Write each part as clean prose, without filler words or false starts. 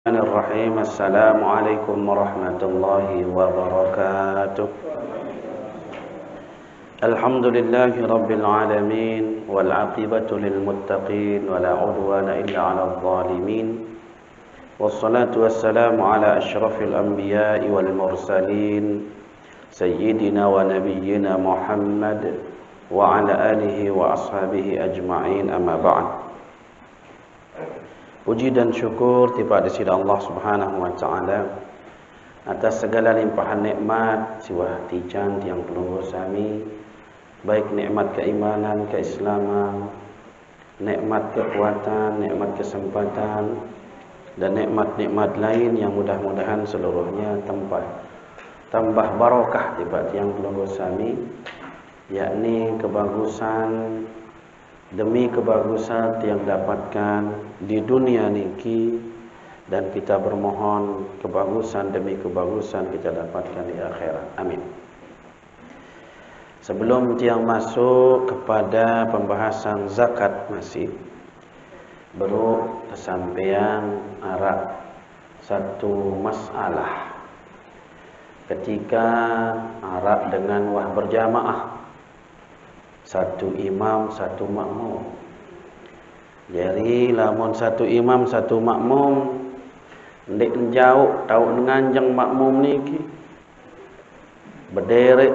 Bismillahirrahmanirrahim. Assalamualaikum warahmatullahi wabarakatuh. Alhamdulillahi rabbil alamin wal aqibatu lil muttaqin wala udwana illa 'alal zalimin. Wassalatu wassalamu ala asyrafil anbiya'i wal mursalin sayyidina wa nabiyyina Muhammad wa ala alihi wa ashabihi ajma'in, amma ba'd. Puji dan syukur kepada Allah Subhanahu wa taala atas segala limpahan nikmat siwah tijan yang pelunggu sami, baik nikmat keimanan, keislaman, nikmat kekuatan, nikmat kesempatan, dan nikmat-nikmat lain yang mudah-mudahan seluruhnya tambah barokah tiba yang pelunggu sami, yakni kebagusan demi kebagusan yang dapatkan di dunia niki, dan kita bermohon kebagusan demi kebagusan kita dapatkan di akhirat. Amin. Sebelum tiang masuk kepada pembahasan zakat, masih baru kesampaian arah satu masalah ketika arah dengan wah berjamaah, satu imam satu makmum. Jadi lamun satu imam satu makmum ndek jauh tahu nganjeng makmum niki berderet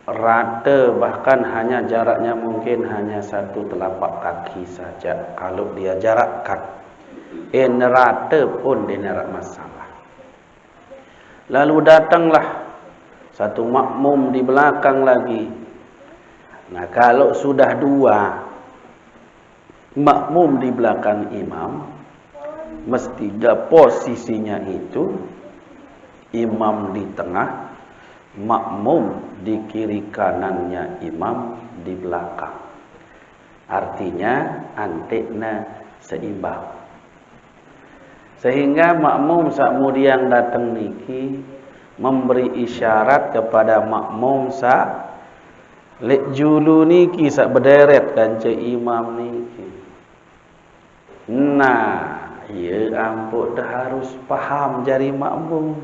rata, bahkan hanya jaraknya mungkin hanya satu telapak kaki saja. Kalau dia jarakkan rata pun dia nerak masalah. Lalu datanglah satu makmum di belakang lagi. Nah, kalau sudah dua makmum di belakang imam, mesti posisinya itu imam di tengah, makmum di kiri kanannya imam di belakang. Artinya antekna seimbang. Sehingga makmum sakmudian datang niki memberi isyarat kepada makmum lek julu niki sak berderet dan ce imam niki. Nah, ya ampun, dah harus paham jari makmum.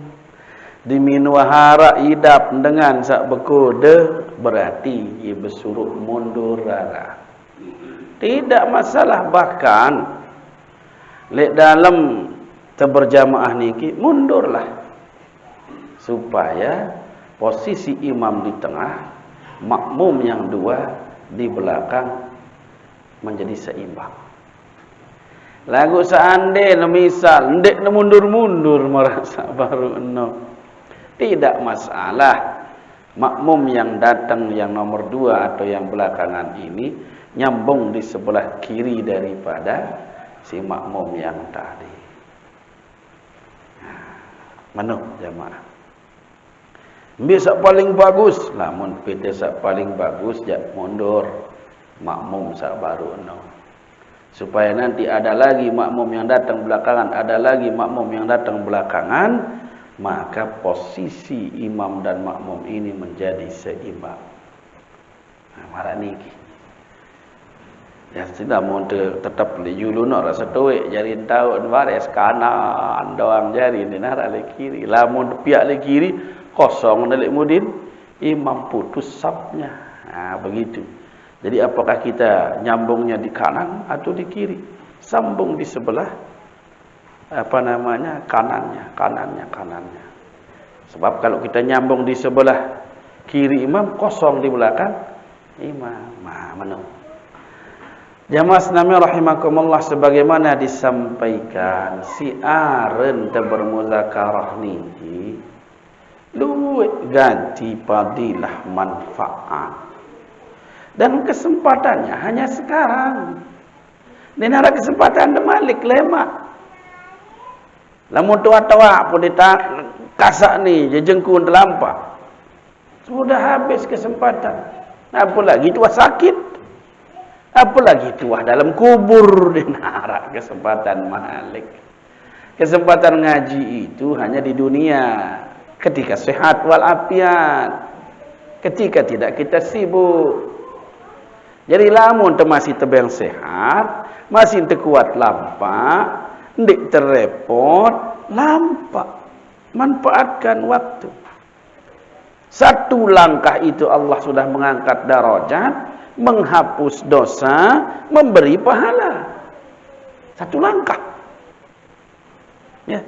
Diminuahara idap dengan sak bekode berarti ia bersuruh mundur rara. Tidak masalah, bahkan lek dalam terberjamaah niki mundurlah supaya posisi imam di tengah, makmum yang dua di belakang menjadi seimbang. Lagu seandainya misal ndek mundur-mundur merasa baru tidak masalah. Makmum yang datang yang nomor dua atau yang belakangan ini nyambung di sebelah kiri daripada si makmum yang tadi. Mana jamaah? Bisa paling bagus, lamun pete sak paling bagus jak mundur makmum sak baru supaya nanti ada lagi makmum yang datang belakangan, ada lagi makmum yang datang belakangan, maka posisi imam dan makmum ini menjadi seimbang. Nah, marah niki ya sudah mau tetap li julu nak rasa tuik jari tahun baris kanan doang jari ni nara le kiri, lamun piak le kiri kosong nalik mudin, imam putus sapnya. Nah, begitu. Jadi apakah kita nyambungnya di kanan atau di kiri? Sambung di sebelah kanannya. Sebab kalau kita nyambung di sebelah kiri imam, kosong di belakang imam. Mana? Jamaah sekalian rahimakumullah, sebagaimana disampaikan si aren bermuzakarah niki luwih ganti padilah manfaat, dan kesempatannya hanya sekarang. Ini ada kesempatan demalik lemak. Lamun tua-tua pun ditak kasak ni jejengkun terlampau. Sudah habis kesempatan. Apa lagi tua sakit? Apa lagi tua dalam kubur, dinara kesempatan malik. Kesempatan ngaji itu hanya di dunia ketika sehat walafiat, ketika tidak kita sibuk. Jadi lamun masih tebang sehat, masih kuat lampak, Ndik terrepot, lampak. Manfaatkan waktu. Satu langkah itu Allah sudah mengangkat darajat, menghapus dosa, memberi pahala. Satu langkah. Ya.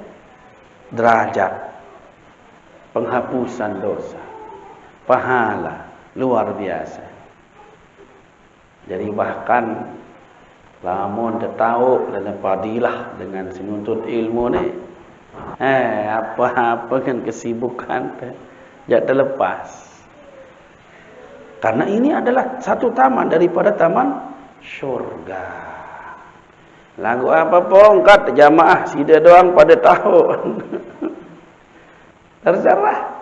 Derajat. Penghapusan dosa. Pahala. Luar biasa. Jadi bahkan lamun tahu dalam fadilah dengan menuntut ilmu ni, apa-apa kan kesibukan jangan terlepas. Karena ini adalah satu taman daripada taman syurga. Lagu apa pun kata jamaah sida doang pada tahu. Terserah.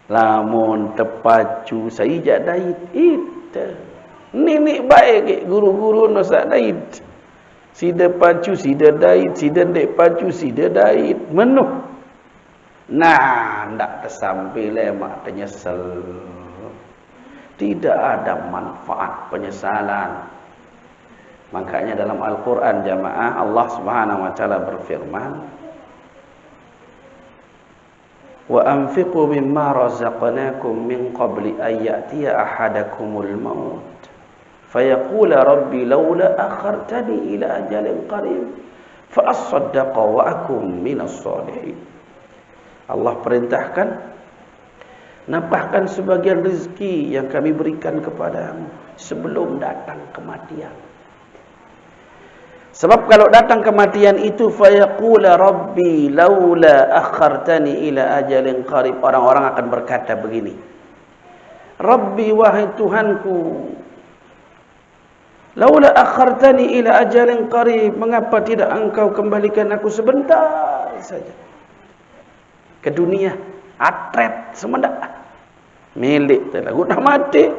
Lamun terpacu saya dait itu. Nenek baik guru-guru nasak dait. Sida pacu, sida dait, sida dek pacu, sida dait. Menuh. Nah, ndak tersampai lemak ternyesal. Tidak ada manfaat penyesalan. Makanya dalam Al-Quran jamaah Allah Subhanahu wa taala berfirman, "Wa anfiqu mimma razaqnakum min qabli an ya'tiya ahadakumul maut." Fayaqula rabbi laula akhartani ila ajalin qarib fa asaddaqa wa akum minas salihin. Allah perintahkan, napahkan sebagian rezeki yang kami berikan kepadamu sebelum datang kematian. Sebab kalau datang kematian itu fayaqula rabbi laula akhartani ila ajalin qarib, orang-orang akan berkata begini, Rabbi wahai Tuhanku, laula akhartani ila ajalin qarib, mengapa tidak engkau kembalikan aku sebentar saja ke dunia, atret semendak milik telah aku dah mati.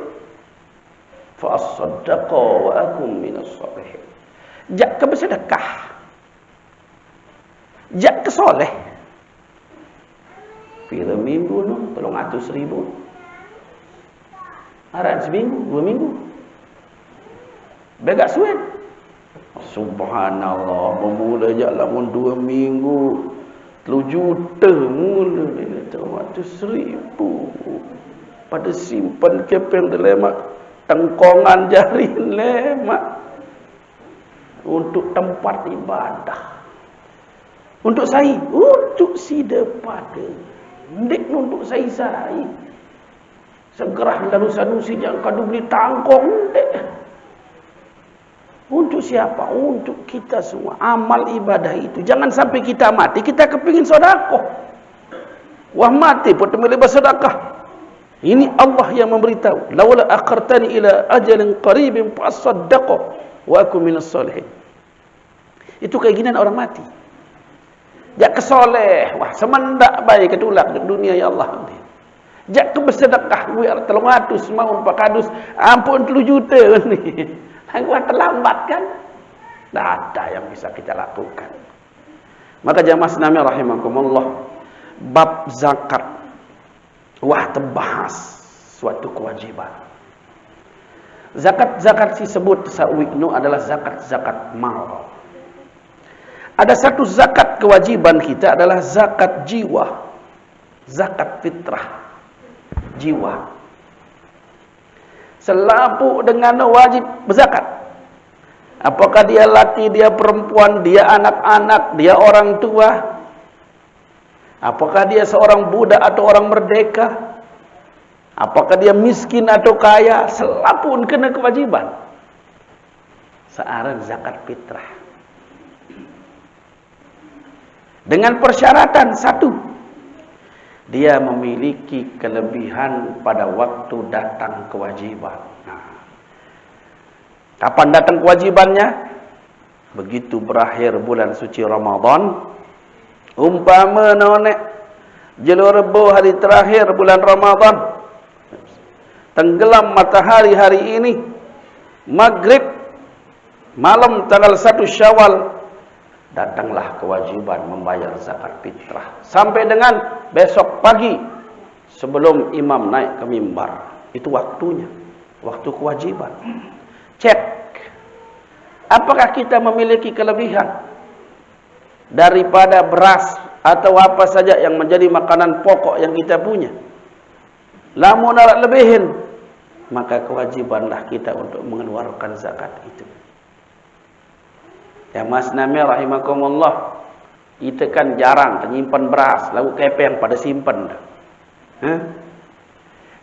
Fa asaddaqa wa akum minas salihin. Jak ke bersedekah, jak ke soleh. Pira minggu tu 300,000, aran seminggu 2 minggu begak suet. Subhanallah, bermula je lamun 2 minggu 3 juta mula 300,000 pada simpan kepeng lemak tengkongan jari lemak untuk tempat ibadah, untuk saya, untuk sida pada ndik untuk saya segera lalu-lalu jangan kadu beli tangkong ndik. Untuk siapa? Untuk kita semua. Amal ibadah itu jangan sampai kita mati kita kepingin sedekah. Wah mati pun temeli bersedekah. Ini Allah yang memberitahu, laula akhartani ila ajalin qaribin fa asaddaqa wa akum minas salihin. Itu keinginan orang mati. Jak kesoleh, wah semendak baik ketulak di dunia ya Allah. Jak ke bersedekah biar 300 mau 400, ampun 3 juta ni. Aku terlambat kan? Tak ada yang bisa kita lakukan. Maka jamaah sekalian rahimakumullah, bab zakat wah terbahas suatu kewajiban. Zakat disebut sa'wiknu adalah zakat mal. Ada satu zakat kewajiban kita adalah zakat jiwa. Zakat fitrah. Jiwa. Selapu dengan wajib berzakat. Apakah dia laki, dia perempuan, dia anak-anak, dia orang tua. Apakah dia seorang budak atau orang merdeka. Apakah dia miskin atau kaya. Selapu kena kewajiban. Searan zakat fitrah. Dengan persyaratan satu, dia memiliki kelebihan pada waktu datang kewajiban. Nah, kapan datang kewajibannya? Begitu berakhir bulan suci Ramadan, umpama nonek jelo rebo hari terakhir bulan Ramadan, tenggelam matahari hari ini, maghrib malam tanggal 1 Syawal, datanglah kewajiban membayar zakat fitrah sampai dengan besok pagi sebelum imam naik ke mimbar. Itu waktunya, waktu kewajiban. Cek apakah kita memiliki kelebihan daripada beras atau apa saja yang menjadi makanan pokok yang kita punya. Lamun nak lebihin, maka kewajibanlah kita untuk mengeluarkan zakat itu. Ya Mas Nami rahimakumullah, kita kan jarang menyimpan beras, lalu kepeng pada simpan.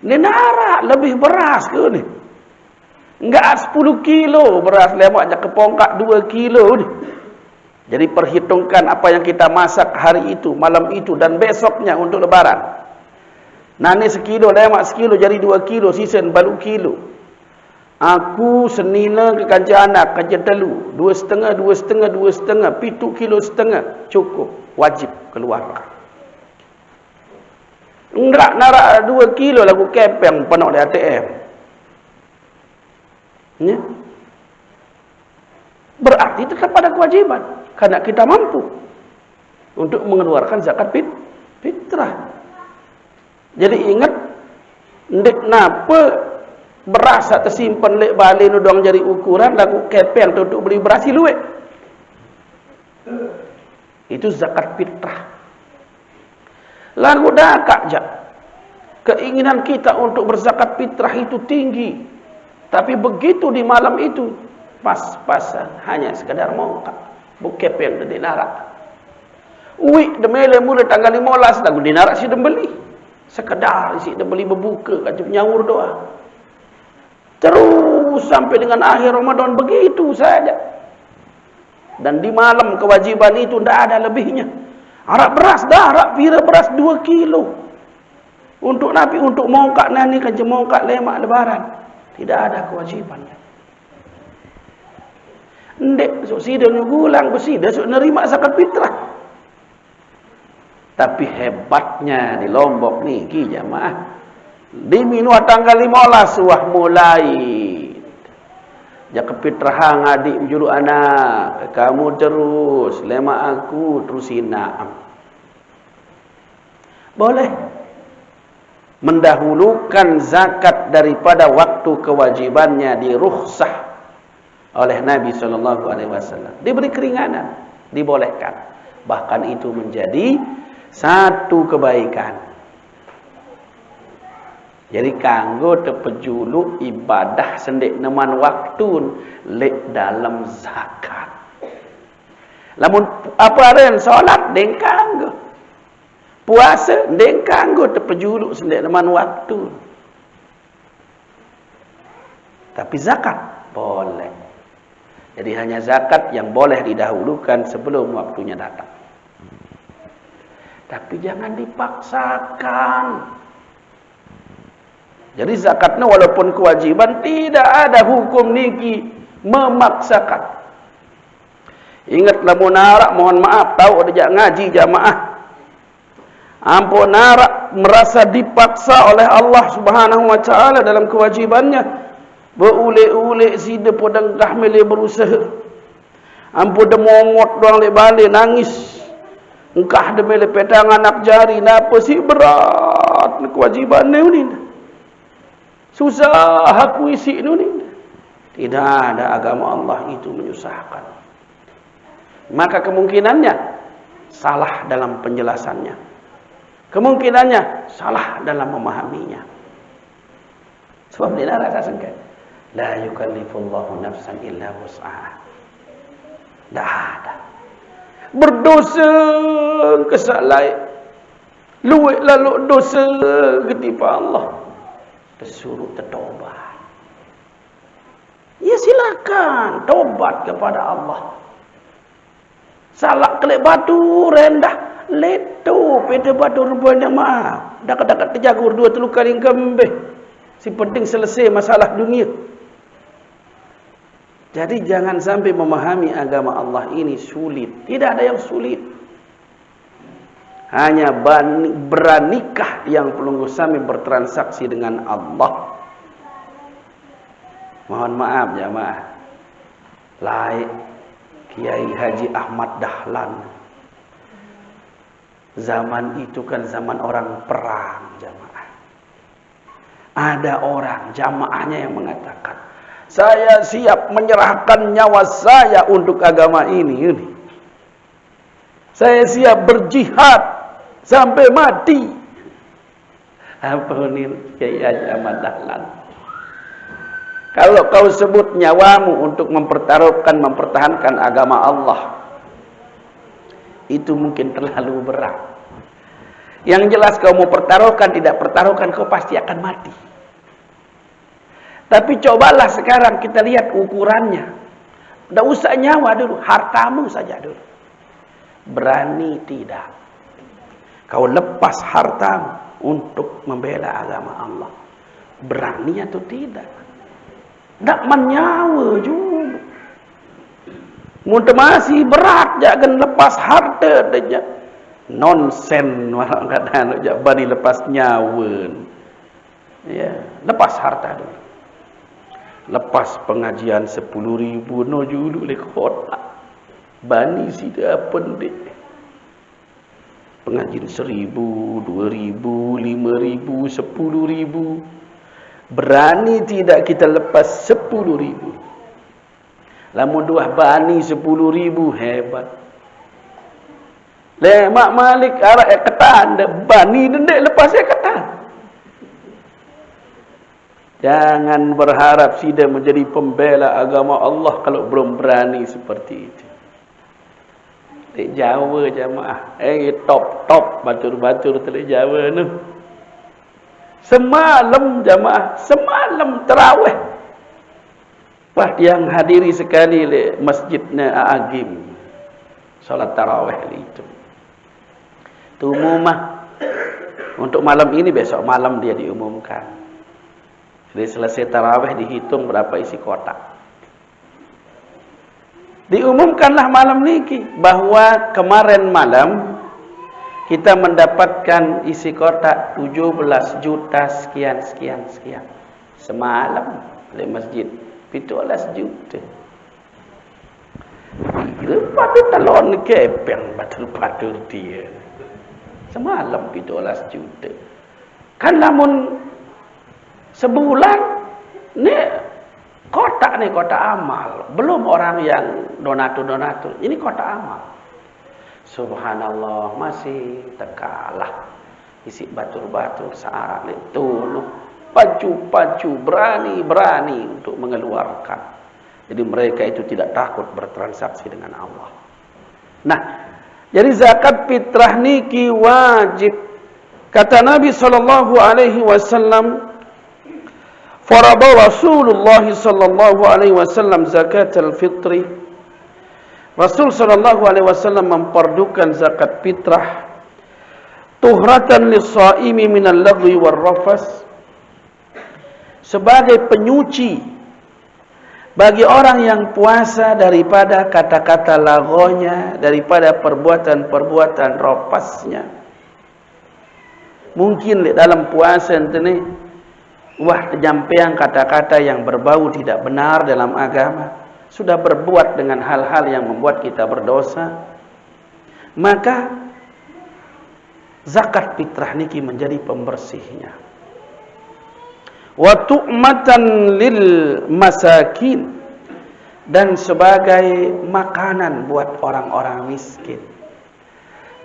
Ni nara lebih beras ke ni? Enggak 10 kilo beras, lemak je kepongkak 2 kilo ni. Jadi perhitungkan apa yang kita masak hari itu, malam itu dan besoknya untuk lebaran. Nah ni sekilo, lemak sekilo jadi 2 kilo, sisa baru kilo. Aku senila ke kanca anak, kanca telu, 2,5, 2,5, 2,5, 7,5 kilo, cukup, wajib keluarkan. Enggak narak 2 kilo lagu kepeng penuh di ATM. Ya? Berarti tetap ada kewajiban, karena kita mampu untuk mengeluarkan zakat fitrah. Jadi ingat, ndek napa beras tersimpan lek balik nudong jadi ukuran lagu kepeng untuk beli beras luwek. Itu zakat fitrah. Lagu dakak je. Keinginan kita untuk berzakat fitrah itu tinggi. Tapi begitu di malam itu, pas-pasan hanya sekadar mongkak. Bukepeng dan dinarak. Uik demele mula tanggal 15 lagu dinarak si dembeli. Sekedar si dembeli berbuka kat nyawur doa. Terus sampai dengan akhir Ramadan begitu saja. Dan di malam kewajiban itu tidak ada lebihnya. Harap beras dah, harap pira beras 2 kilo. Untuk Nabi, untuk mongkak nani kan mongkak lemak lebaran. Tidak ada kewajibannya. Ndek, sok sida ngulang bersida, sok nerima zakat fitrah. Tapi hebatnya di Lombok ni, ki jamaah. Di minuh tanggal 15 wah mulai. Zakat fitrah ngadik juru anak, kamu terus lemak aku terus inam. Boleh mendahulukan zakat daripada waktu kewajibannya dirukhsah oleh Nabi SAW. Diberi keringanan, dibolehkan. Bahkan itu menjadi satu kebaikan. Jadi kanggo terpejuluk ibadah sendek neman waktu lek dalam zakat. Lamun apa ren solat deng kanggo. Puasa deng kanggo terpejuluk sendek neman waktu. Tapi zakat boleh. Jadi hanya zakat yang boleh didahulukan sebelum waktunya datang. Tapi jangan dipaksakan. Jadi zakatnya walaupun kewajiban, tidak ada hukum niki memaksakan. Ingat lamun narak, mohon maaf, tahu ada ngaji jamaah. Ampun narak merasa dipaksa oleh Allah Subhanahu wa taala dalam kewajibannya. Berulek-ulek sida podang kahmele berusaha. Ampun demongot doang le balik nangis. Engkah demele petang anak jari napa si berat kewajiban ni. Susah aku isi ni. Tidak ada agama Allah itu menyusahkan. Maka kemungkinannya salah dalam penjelasannya. Kemungkinannya salah dalam memahaminya. Sebab dia rasa sangka. La yukallifullahu nafsan illa wus'aha. Tak ada. Berdosa kesalahan. Luwek lalu dosa ketipa Allah. Disuruh tertobat. Ya silakan tobat kepada Allah. Salah kelek batu rendah. Leto pada batu rupanya maaf. Dekat-dekat terjagur 2-3 kali kembih. Si penting selesai masalah dunia. Jadi jangan sampai memahami agama Allah ini sulit. Tidak ada yang sulit. Hanya beranikah yang pelunggu sami bertransaksi dengan Allah. Mohon maaf jamaah. Laik Kiai Haji Ahmad Dahlan. Zaman itu kan zaman orang perang jamaah. Ada orang jamaahnya yang mengatakan, saya siap menyerahkan nyawa saya untuk agama ini. Saya siap berjihad sampai mati. Apa ni Kiai Haji Ahmad Dahlan? Kalau kau sebut nyawamu untuk mempertahankan agama Allah, itu mungkin terlalu berat. Yang jelas kau mau pertaruhkan, tidak pertaruhkan, kau pasti akan mati. Tapi cobalah sekarang kita lihat ukurannya. Tidak usah nyawa dulu, hartamu saja dulu. Berani tidak? Kau lepas hartamu untuk membela agama Allah. Berani atau tidak? Tak menyawa juga. Muntah masih berat jangan lepas harta saja. Nonsen orang kata nak bani lepas nyawa. Ya, lepas harta dulu. Lepas pengajian 10.000 no dulu le kota. Bani sida pendik. Pengajian 1.000, 2.000, 5.000, 10.000. Berani tidak kita lepas 10.000? Lamun dua bani 10.000 hebat. Le Mak Malik arah ketan bani dendek lepas ketan. Jangan berharap sida menjadi pembela agama Allah kalau belum berani seperti itu. Di Jawa jamaah, top batur-batur di Jawa tu. Semalam jamaah, semalam tarawih. Wah, yang hadiri sekali le masjidnya Agim. Salat tarawih itu. Tu umumah. Untuk malam ini, besok malam dia diumumkan. Jadi selesai tarawih dihitung berapa isi kotak. Diumumkanlah malam niki bahwa kemarin malam kita mendapatkan isi kotak 17 juta sekian. Semalam di masjid 17 juta. Lepas talon kepeng batur-batur dia. Semalam 17 juta. Kan lamun sebulan ni kotak amal. Belum orang yang donatur. Ini kotak amal. Subhanallah, masih tekalah isi batur-batur searah itu pacu berani untuk mengeluarkan. Jadi mereka itu tidak takut bertransaksi dengan Allah. Nah, jadi zakat fitrah niki wajib. Kata Nabi sallallahu alaihi wasallam, farada Rasulullah sallallahu alaihi wasallam zakatul fitri. Rasul sallallahu alaihi wasallam memperdukan zakat fitrah tuhratan lis-shaimi minal lagwi war rafas, sebagai penyuci bagi orang yang puasa daripada kata-kata lagonya, daripada perbuatan-perbuatan rafasnya. Mungkin dalam puasa ini penyampaian kata-kata yang berbau tidak benar dalam agama, sudah berbuat dengan hal-hal yang membuat kita berdosa, maka zakat fitrah niki menjadi pembersihnya. Wa tu'matan lil masakin, dan sebagai makanan buat orang-orang miskin.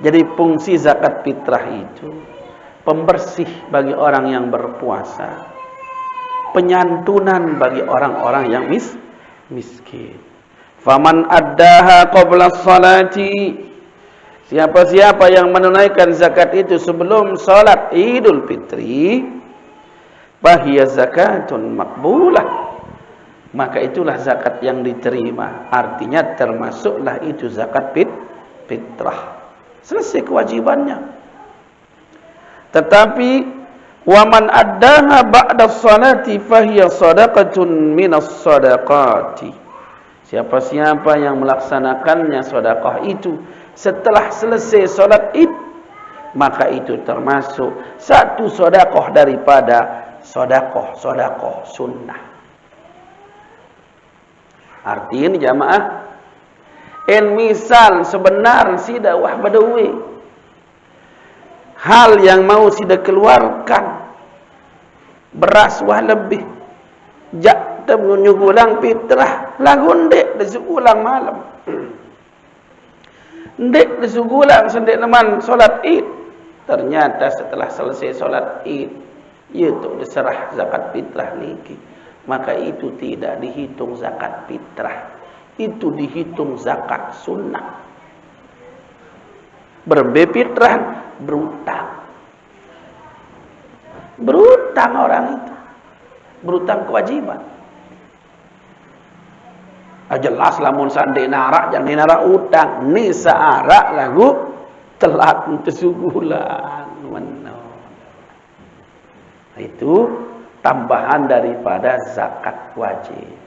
Jadi fungsi zakat fitrah itu pembersih bagi orang yang berpuasa, penyantunan bagi orang-orang yang miskin. Faman addaha qabla salati, siapa-siapa yang menunaikan zakat itu sebelum salat Idul Fitri, fahiya zakatun maqbulah, maka itulah zakat yang diterima. Artinya termasuklah itu zakat fitrah. Selesai kewajibannya. Tetapi waman addaha ba'da salati fahiya sadaqatun minas sadaqati, siapa-siapa yang melaksanakannya sedekah itu setelah selesai salat Id, maka itu termasuk satu sedekah daripada sedekah sunnah. Artinya jamaah, misal sebenar sida wah badawi hal yang mau sida keluarkan beras wah lebih jak menyugulang fitrah lagun dek ulang malam. Ndek disugulang sendek neman solat Id. Ternyata setelah selesai solat Id, itu diserah zakat fitrah niki. Maka itu tidak dihitung zakat fitrah. Itu dihitung zakat sunnah. Berfitrah berutang. Berutang orang itu. Berutang kewajiban. Jelas lamun sandek narak jangan dinarak utang. Ni searak lagu telat tersugulan. Itu tambahan daripada zakat wajib.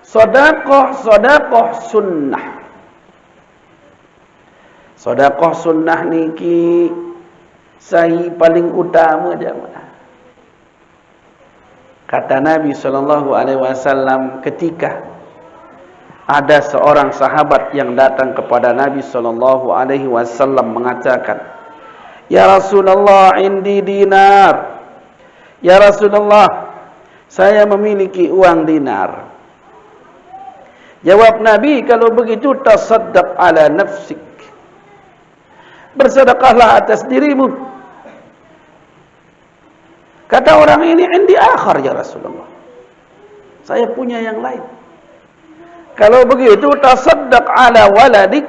Sedekah sunnah. Sedekah sunnah niki sai paling utama jemaah. Kata Nabi SAW ketika ada seorang sahabat yang datang kepada Nabi SAW mengatakan, "Ya Rasulullah, indi dinar." Ya Rasulullah, saya memiliki uang dinar. Jawab Nabi, kalau begitu tasaddaq ala nafsik. Bersedekahlah atas dirimu. Kata orang ini, indi akhar ya Rasulullah. Saya punya yang lain. Kalau begitu tasaddaq ala waladik.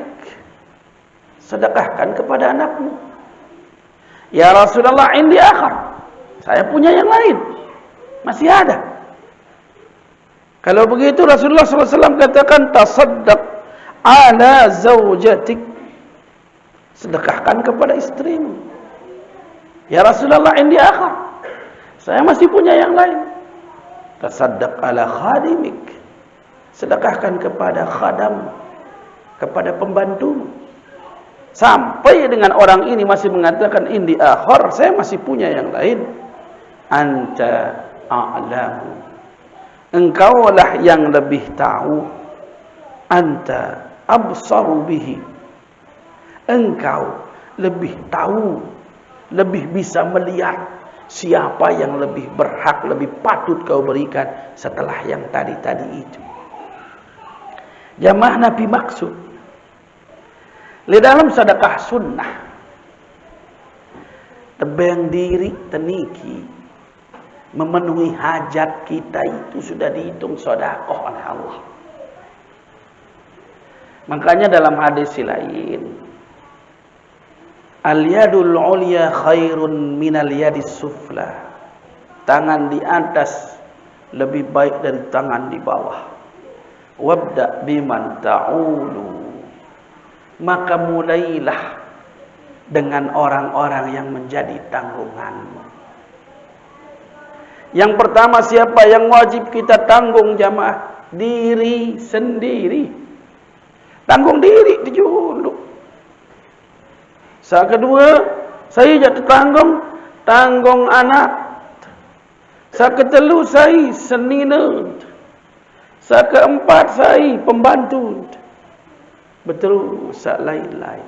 Sedekahkan kepada anakmu. Ya Rasulullah, indi akhar. Saya punya yang lain. Masih ada. Kalau begitu Rasulullah SAW katakan tasaddaq ala zawjatik. Sedekahkan kepada istrimu. Ya Rasulullah, indi akhar. Saya masih punya yang lain. Tasaddaq ala khadimik. Sedekahkan kepada khadam, kepada pembantu. Sampai dengan orang ini masih mengatakan indi akhar, saya masih punya yang lain. Anta a'lamu. Engkaulah yang lebih tahu. Anta absaru bihi. Engkau lebih tahu, lebih bisa melihat siapa yang lebih berhak, lebih patut kau berikan setelah yang tadi-tadi itu. Jamaah Nabi maksud di dalam sedekah sunnah tebang diri teniki memenuhi hajat kita itu sudah dihitung sedekah oleh Allah. Makanya dalam hadis lain, al-yadul ulya khairun minal yadis sufla. Tangan di atas lebih baik dari tangan di bawah. Wabda biman ta'ulu. Maka mulailah dengan orang-orang yang menjadi tanggunganmu. Yang pertama, siapa yang wajib kita tanggung jamaah? Diri sendiri. Tanggung diri dulu. Saat kedua, saya jatuh tanggung anak. Saat ketelu, saya senina. Saat keempat, saya pembantu. Betul, saat lain-lain.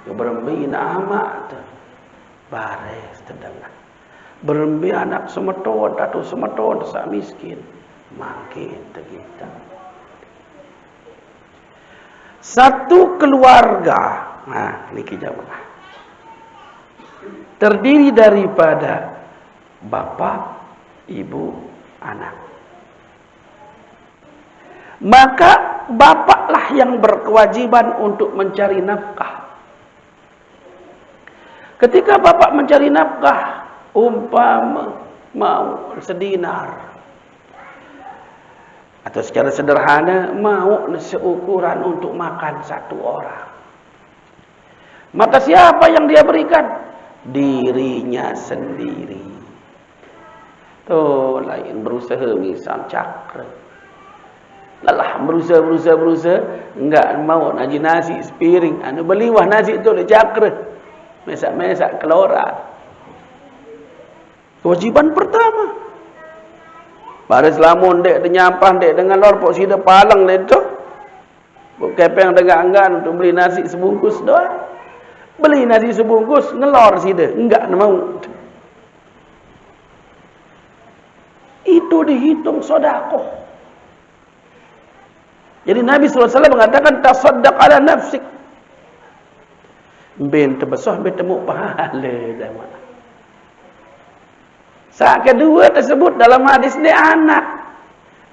Berembina amat. Baris terdengar. Berembi anak semeton atau semeton saat miskin. Makin tergita. Satu keluarga. Nah, ini kijabah. Terdiri daripada bapa, ibu, anak. Maka bapaklah yang berkewajiban untuk mencari nafkah. Ketika bapak mencari nafkah, umpama mau sedinar. Atau secara sederhana, mau seukuran untuk makan satu orang. Maka siapa yang dia berikan? Dirinya sendiri. Tuh, lain berusaha misal cakra. Lelah berusaha. Enggak mau naji nasi sepiring. Anu beliwah nasi itu le cakra. Mesak-mesak kelorat. Kewajiban pertama. Baris lamun dek nyampah dek dengan lor pok sida palang leto. Pok kepeng dengan anggan untuk beli nasi sebungkus doang. Beli nasi sebungkus ngelor sida, enggak mau. Itu dihitung sedekah. Jadi Nabi SAW mengatakan tasaddaq ala nafsik. Ben terbesar ben temu pahala jemaah. Saat kedua tersebut dalam hadis ni anak.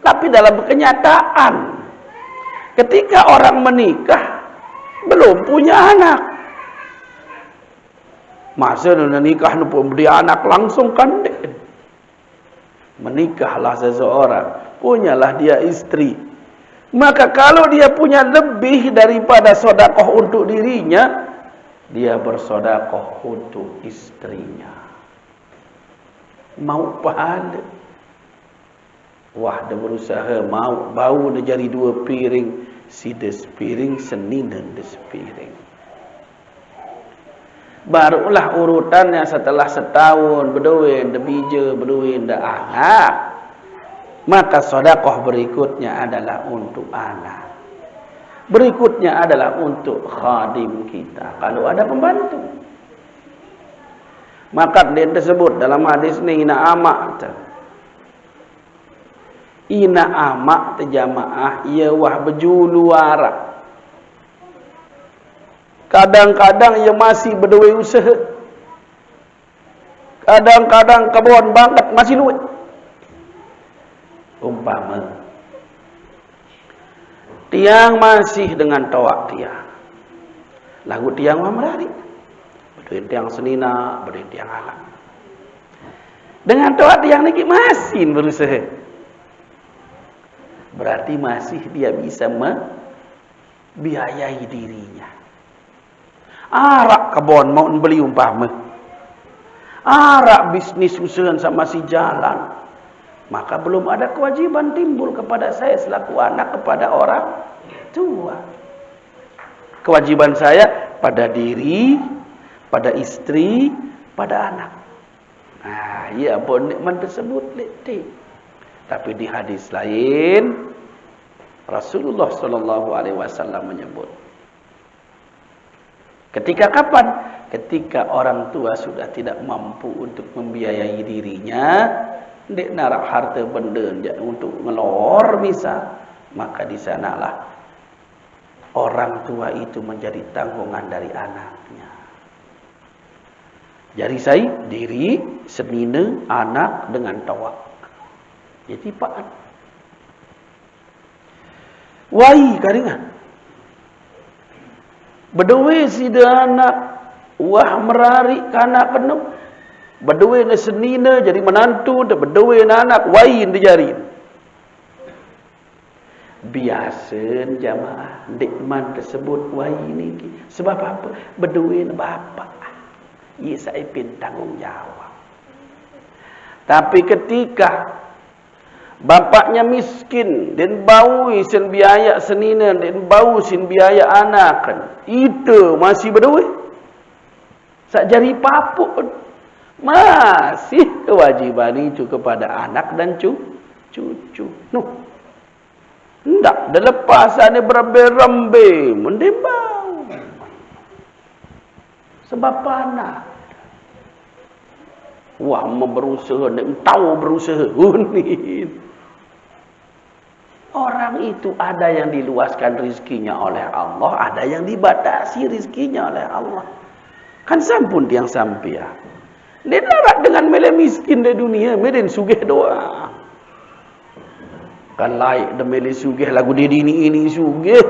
Tapi dalam kenyataan ketika orang menikah belum punya anak. Masa nak nikah nak beri anak langsung kan? Menikahlah seseorang, punyalah dia istri. Maka kalau dia punya lebih daripada sedekah untuk dirinya, dia bersedekah untuk istrinya. Mau pahala. Wah, dia berusaha mau bau dia jadi 2 piring, si des piring senina des piring. Barulah urutannya setelah setahun berduin, dah bija, berduin, dah anak. Maka sedekah berikutnya adalah untuk anak. Berikutnya adalah untuk khadim kita. Kalau ada pembantu. Maka dia tersebut dalam hadis ni ina amak. Ina amak terjamaah ia wah berjulu warak. Kadang-kadang ia masih berdua usaha. Kadang-kadang kebun banget masih luit. Umpama tiang masih dengan tawak tiang. Lagu tiang wah merari. Berdua tiang senina, berdua tiang alam. Dengan tawak tiang ni masih berusaha. Berarti masih dia bisa membiayai dirinya. Arak kebon mau beli umpama. Arak bisnis usaha sama si jalan. Maka belum ada kewajiban timbul kepada saya selaku anak kepada orang tua. Kewajiban saya pada diri, pada istri, pada anak. Nah, ya pun nikmat tersebut letih. Tapi di hadis lain Rasulullah SAW menyebut. Ketika kapan? Ketika orang tua sudah tidak mampu untuk membiayai dirinya, dek narak harta benda untuk ngelor misal, maka di sanalah orang tua itu menjadi tanggungan dari anaknya. Jadi saya diri, senina, anak dengan tawak. Jadi pak wai karingan berdua si anak wah merari kanak penuh berdua na senina jadi menantu dan berdua na anak wai dijarin biasa jamaah nikmat tersebut wai ni sebab apa berdua na bapa ia saya pin tanggungjawab. Tapi ketika bapaknya miskin dan bau sin biaya senina dan bau sin biaya anak kan itu masih berdua sak jari papuk masih kewajiban itu kepada anak dan cucu. Noh. Ndak dah lepasannya berambe-rambe mendembau. Sebab panas. Wah, berusaha, tahu berusaha. Orang itu ada yang diluaskan rizkinya oleh Allah, ada yang dibatasi rizkinya oleh Allah. Kan sampun tiang sampia. Dia larat dengan mele miskin di dunia, meden sugih doa. Kan laik de mele sugih lagu di dini ini sugih.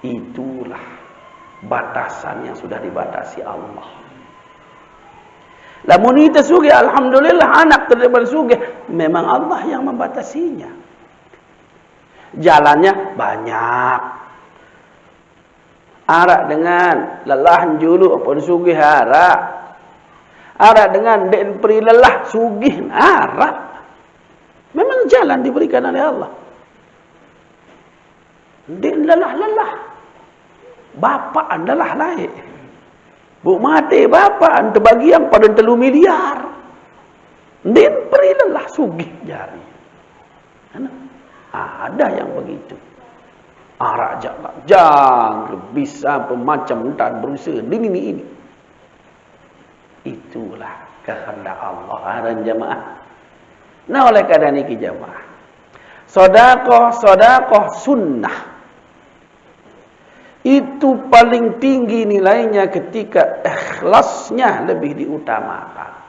Itulah batasan yang sudah dibatasi Allah. Lamun kita sugih, alhamdulillah anak terdepan sugih, memang Allah yang membatasinya. Jalannya banyak. Arak dengan lelah julu pun sugih arak. Arak dengan den peri lelah sugih arak. Memang jalan diberikan oleh Allah. Den lelah-lelah. Bapa adalah lain. Bu mati bapa terbagian pada 3 miliar. Den peri lelah sugih jari. Ada yang begitu. Arak jalan bisa pemacam dan berusaha ini. Itulah kehendak Allah dan jamaah. Nah oleh karena ini jamaah. Sedekah sunnah. itu paling tinggi nilainya ketika ikhlasnya lebih diutamakan.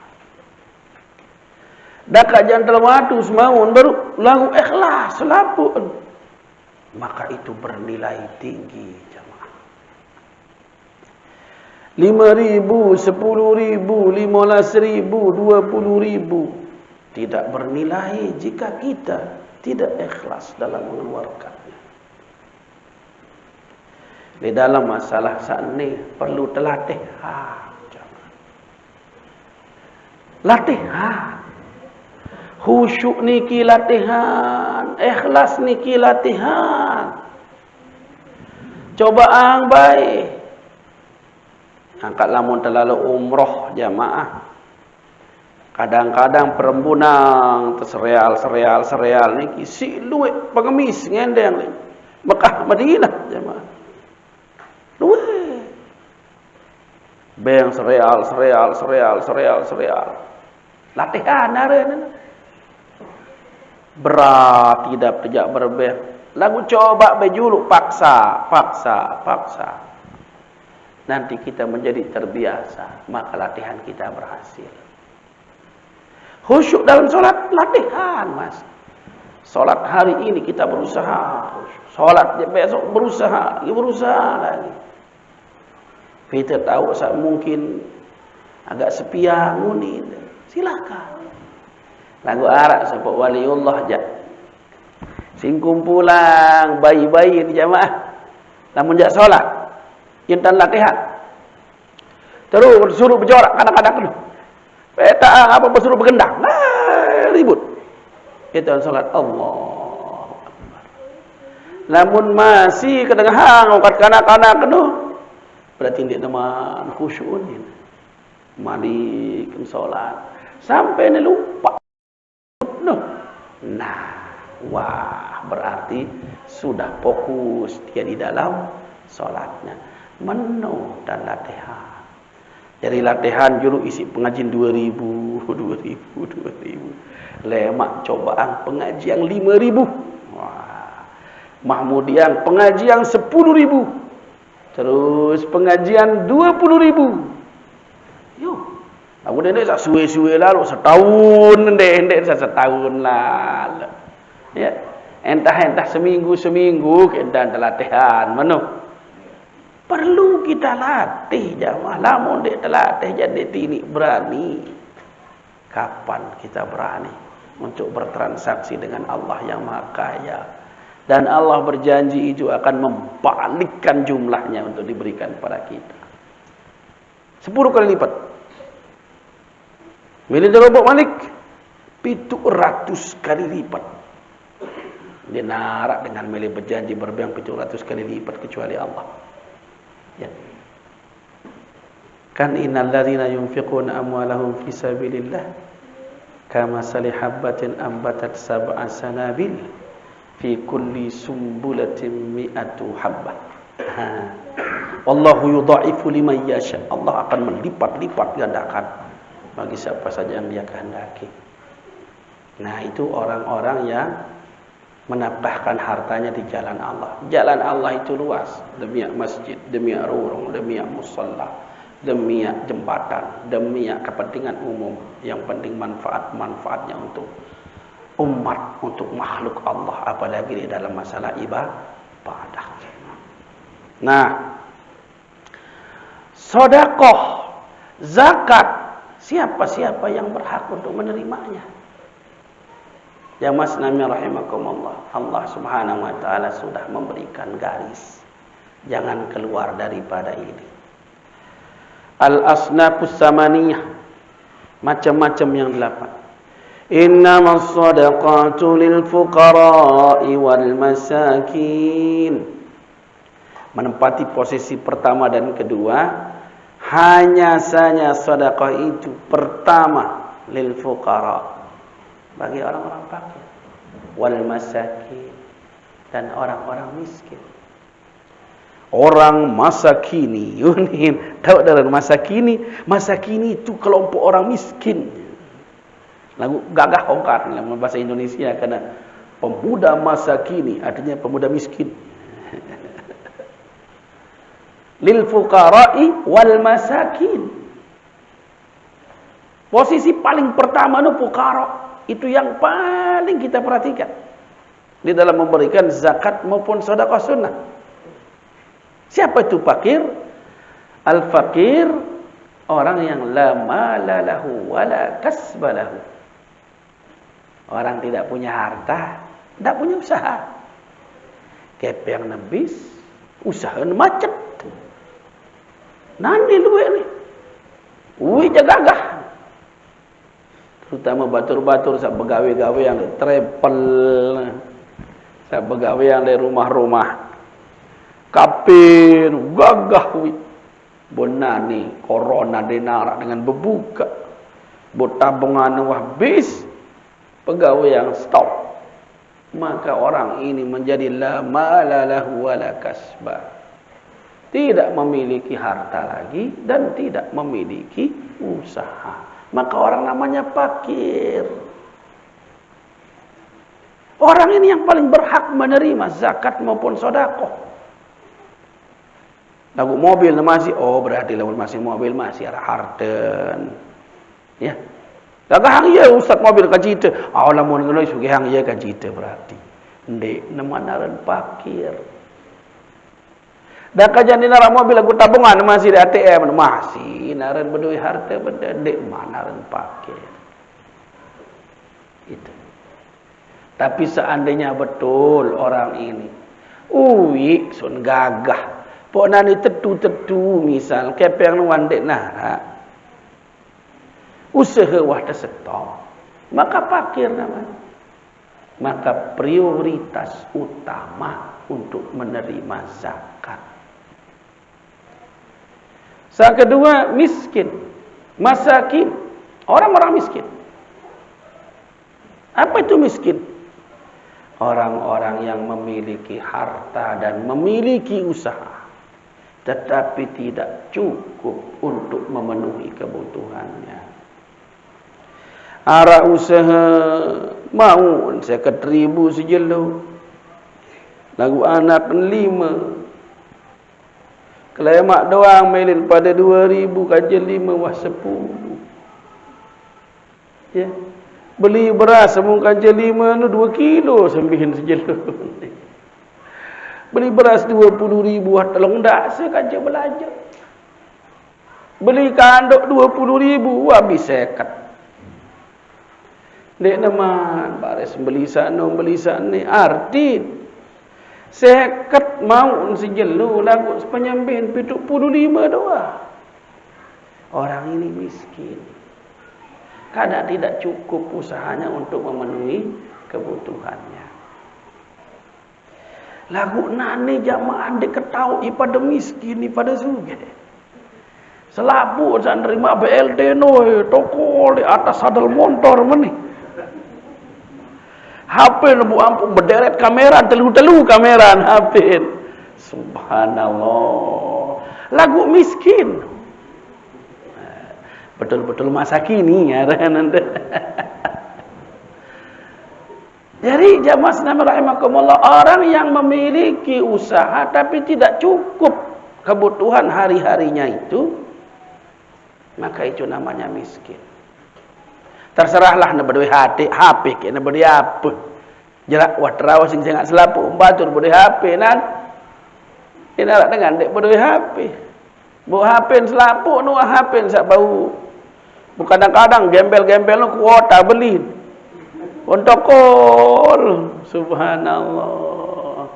Dah kajian telawatu semaun baru lagu ikhlas selapun, maka itu bernilai tinggi jemaah. 5.000, 10.000, 15.000, 20.000 tidak bernilai jika kita tidak ikhlas dalam mengeluarkannya. Di dalam masalah sani perlu latihan. Latihan. Khusyuk niki latihan, ikhlas niki latihan. Cobaan baik. Angkat lamun terlalu umroh jamaah. Kadang-kadang perembunang sereal niki si luwek pengemis ngendeng Mekah Madinah jamaah. Luwek. Beng sereal. Latihan arena. Berat tidak berbeh. Lagu coba bejulu paksa. Nanti kita menjadi terbiasa, maka latihan kita berhasil. Khusyuk dalam solat, latihan mas. Solat hari ini kita berusaha, solat besok berusaha lagi. Kita tahu saat mungkin agak sepiang muni, silakan. Lagu Arab sebab waliullah jak. Sing kumpulang bayi-bayi di jamaah. Namun jak solat, intan latihan. Terus suruh berjorak kadang-kadang tu. Peta apa bersuruh bergendang. Ribut. Kita solat Allahu Akbar. Namun masih kedengahan angkat kanak-kanak tu. Berarti dia teman khusyuk ni. Malik solat sampai ni lupa. Nah, wah berarti sudah fokus dia di dalam solatnya, menu dan latihan. Jadi latihan juru isi pengajian 2.000. Lemak cobaan pengajian 5.000. Wah. Mahmudian pengajian 10.000. Terus pengajian 20.000. Yo. Aku dendek sak suwe-suwe lalu setahun dendek setahun lah. Ya. Entah seminggu kita latihan menu. Perlu kita latih jamaah. Lamun dek terlatih jadi tini berani. Kapan kita berani untuk bertransaksi dengan Allah yang Maha Kaya? Dan Allah berjanji itu akan membalikkan jumlahnya untuk diberikan pada kita. 10 kali lipat. Bila dirobok balik 700 kali lipat. Dia narak dengan milih berjanji berbiang 700 kali lipat kecuali Allah. Ya. Kan innal ladzina yunfiquna amwalahum fi sabilillah kamathali habatin ambatat sab'a sanabil fi kulli sumbulatin mi'atu habbah. Wallahu yudha'ifu liman yasha. Allah akan melipat-lipat gandakan bagi siapa saja yang Dia kehendaki. Nah, itu orang-orang yang menambahkan hartanya di jalan Allah. Jalan Allah itu luas, demi masjid, demi rurung, demi musalla, demi jembatan, demi kepentingan umum. Yang penting manfaatnya untuk umat, untuk makhluk Allah, apalagi di dalam masalah ibadah. Nah, sedekah, zakat, siapa-siapa yang berhak untuk menerimanya? Ya mas nami rahimakumullah. Allah subhanahu wa ta'ala sudah memberikan garis. Jangan keluar daripada ini. Al-asnafus samaniyah. Macam-macam yang 8. Innamas sadaqatu lil fuqara'i wal masakin. Menempati posisi pertama dan kedua. Hanya saja sedekah itu pertama lil fuqara, bagi orang-orang fakir, wal masakin, dan orang-orang miskin. Orang masakini, yunin, tahu dari masakini? Masakini itu kelompok orang miskin. Lagu gagah ongkar dalam bahasa Indonesia, karena pemuda masakini artinya pemuda miskin. lil fuqara'i wal masakin. Posisi paling pertama itu fuqara, itu yang paling kita perhatikan di dalam memberikan zakat maupun sedekah sunnah. Siapa itu fakir? Al-fakir, orang yang la mala lahu wala kasba lahu. Orang tidak punya harta, tidak punya usaha. Kepeng nebis, usaha macet. Nani luwe ni? Uwi jagagah. Terutama batur-batur sak begawe-gawe yang travel, sak begawe yang dari rumah-rumah. Kapir, gagah wi. Bonani corona denarak dengan berbuka. Bot tabungan habis. Pegawai yang stop. Maka orang ini menjadi la mala lahu wala kasba. Tidak memiliki harta lagi dan tidak memiliki usaha. Maka orang namanya fakir. Orang ini yang paling berhak menerima zakat maupun sedekah. Lagu mobil masih, oh berarti lagu masih mobil masih ada harten. Ya. Lagu hang ya ustaz mobil kajita. Ah lamun ngono sugih hang ya kajita berarti. Ndek namanaran fakir. Dah kajian di nara mobil lagu tabungan masih di ATM masih naran berduit harta benda dek manaran pakai itu. Tapi seandainya betul orang ini uwi sun gagah pok nani tetu misal kepeng nuan dek nara usaha wah tersetop maka fakir namanya. Maka prioritas utama untuk menerima zakat. Yang kedua, miskin. Masakin. Orang-orang miskin. Apa itu miskin? Orang-orang yang memiliki harta dan memiliki usaha. Tetapi tidak cukup untuk memenuhi kebutuhannya. Arah usaha mau saya ke 1,000 sejelo. Lagu anak 5. Kalau mak doang melin pada 2,000 kajian 5 wah 10. Ya. Beli beras semua kajian 5 nu 2 kilo sembihin sejelo. Beli beras 20,000 wah telung dak sekaja belajar. Beli kandok 20,000 wah habis 50. Dek naman baris beli sana arti seket mau sejelu lagu penyambihin 75 doang. Orang ini miskin. Kadang tidak cukup usahanya untuk memenuhi kebutuhannya. Lagu nani jamaah diketahui pada miskin pada suge. Selapu dan terima BLT no toko di atas sadel motor meni. HP bu ampun berderet kamera telu kamera HP. Subhanallah. Lagu miskin. Betul-betul masa kini ya Anda. Jadi jamaah sekalian rahimakumullah, orang yang memiliki usaha tapi tidak cukup kebutuhan hari-harinya itu, maka itu namanya miskin. Terserahlah nak berdua hati, HP ke nak berdua apa. Jerak wah terawas sing sangat selapu, batur berdua HP nan. Ini nak dengan dek berdua HP. Bu HP selapu nu HP sak bau. Bukan kadang-kadang gembel-gembel nu kuota beli. Ontokol, subhanallah.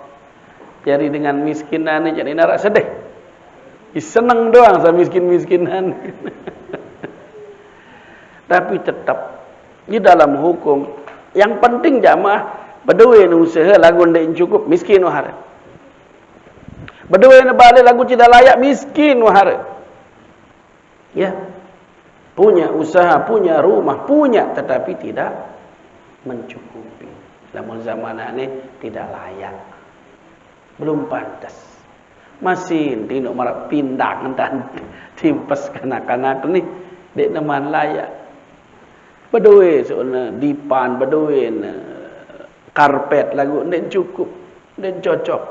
Jadi dengan miskinan jadi narak sedih. Seneng doang sama miskin-miskinan. Tapi tetap di dalam hukum yang penting jamaah berdua usaha lagu ndak cukup miskin wahara. Berdua balik lagu tidak layak miskin wahara. Ya. Punya usaha, punya rumah, punya tetapi tidak mencukupi. Dalam zaman ini tidak layak. Belum pantas. Masih di nomor pindang dan timpes kanak-kanak ni dek teman layak. Berdua soalnya dipan, berdua karpet lagu ndak cukup, ndak cocok,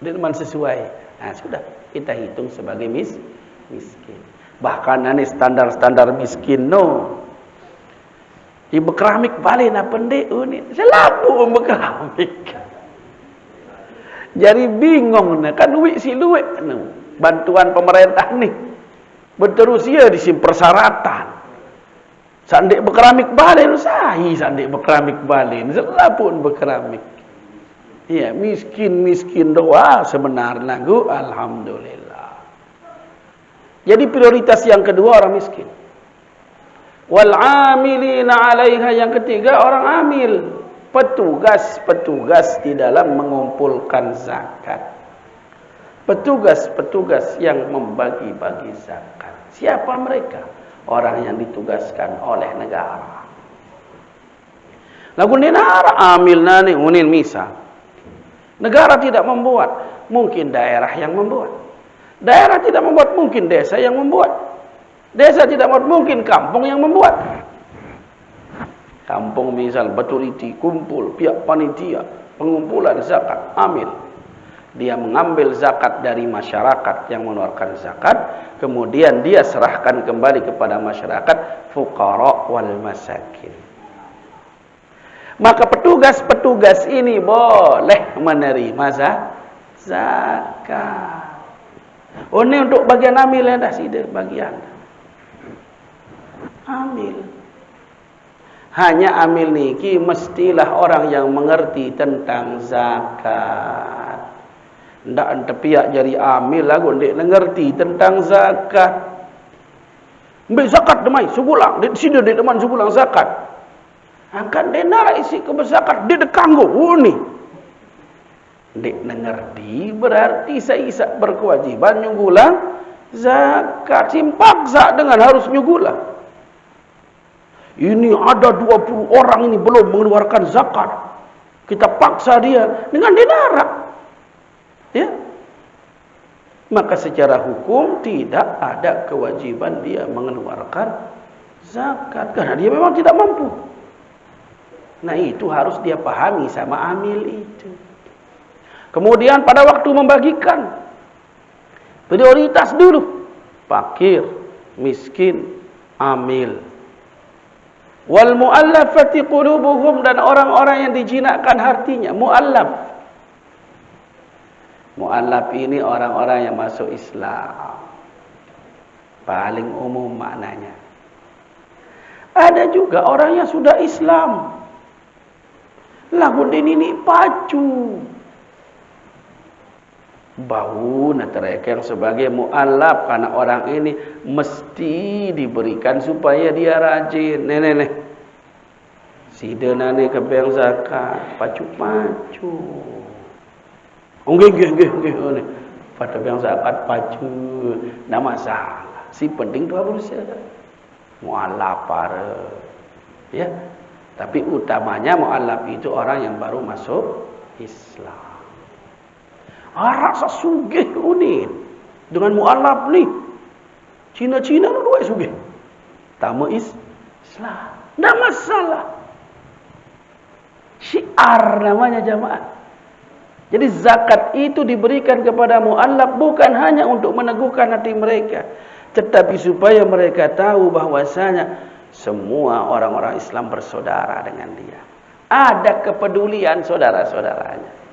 ndak teman sesuai. Nah sudah. kita hitung sebagai miskin. Bahkan ini standar-standar miskin no. Di berkeramik balik na pendek ni. Selapu berkeramik. Jadi bingung na kan duit si luit no. Bantuan pemerintah ni. Berterusia di sini persyaratan. Sandik berkeramik balik sahi sandik berkeramik balik. Selapu berkeramik. Ya, miskin doa sebenarnya gu alhamdulillah. Jadi prioritas yang kedua orang miskin. Wal amilina 'alaiha, yang ketiga orang amil, petugas di dalam mengumpulkan zakat. Petugas yang membagi-bagi zakat. Siapa mereka? Orang yang ditugaskan oleh negara. Lagu negara amil nani unin misal. Negara tidak membuat, mungkin daerah yang membuat. Daerah tidak membuat, mungkin desa yang membuat. Desa tidak membuat, mungkin kampung yang membuat. Kampung misal Baturiti kumpul pihak panitia pengumpulan zakat amil. Dia mengambil zakat dari masyarakat yang mengeluarkan zakat, kemudian dia serahkan kembali kepada masyarakat fuqara wal masakin. Maka petugas ini boleh menerima zakat. Oh, ini untuk bagian amil ya dah sida bagian. Amil. Hanya amil niki mestilah orang yang mengerti tentang zakat. Ndak ente pihak jadi amil lagu ndak mengerti tentang zakat. Ambil zakat demai sebulan, di sini di teman sebulan zakat. Akan denara isi kebesakat dia dekanggo ni. Ndak mengerti berarti saya berkewajiban nyugulang zakat. Simpaksa dengan harus nyugulang. Ini ada 20 orang ini belum mengeluarkan zakat. Kita paksa dia dengan denara. Ya. Maka secara hukum tidak ada kewajiban dia mengeluarkan zakat karena dia memang tidak mampu. Nah, itu harus dia pahami sama amil itu. Kemudian pada waktu membagikan prioritas dulu fakir, miskin, amil. Wal mu'allafati qulubuhum, dan orang-orang yang dijinakkan hatinya. Mu'allaf. Mu'allaf ini orang-orang yang masuk Islam. Paling umum maknanya. Ada juga orang yang sudah Islam. Lagu ini pacu. Bau natereka yang sebagai mu'allaf, karena orang ini mesti diberikan supaya dia rajin. Nenek. Sida nane kebeng zakat, pacu-pacu. Nggih. Pada beng zakat pacu, enggak masalah. Si penting tu berusaha. Mu'allaf para. Ya. Tapi utamanya mu'allaf itu orang yang baru masuk Islam. Rasa sugih ni dengan mu'allaf ni. Cina-Cina tu dua sugih. Tamu Islam. Tak masalah. Syiar namanya jamaah. Jadi zakat itu diberikan kepada mu'allaf bukan hanya untuk meneguhkan hati mereka, tetapi supaya mereka tahu bahwasanya semua orang-orang Islam bersaudara dengan dia. Ada kepedulian saudara-saudaranya.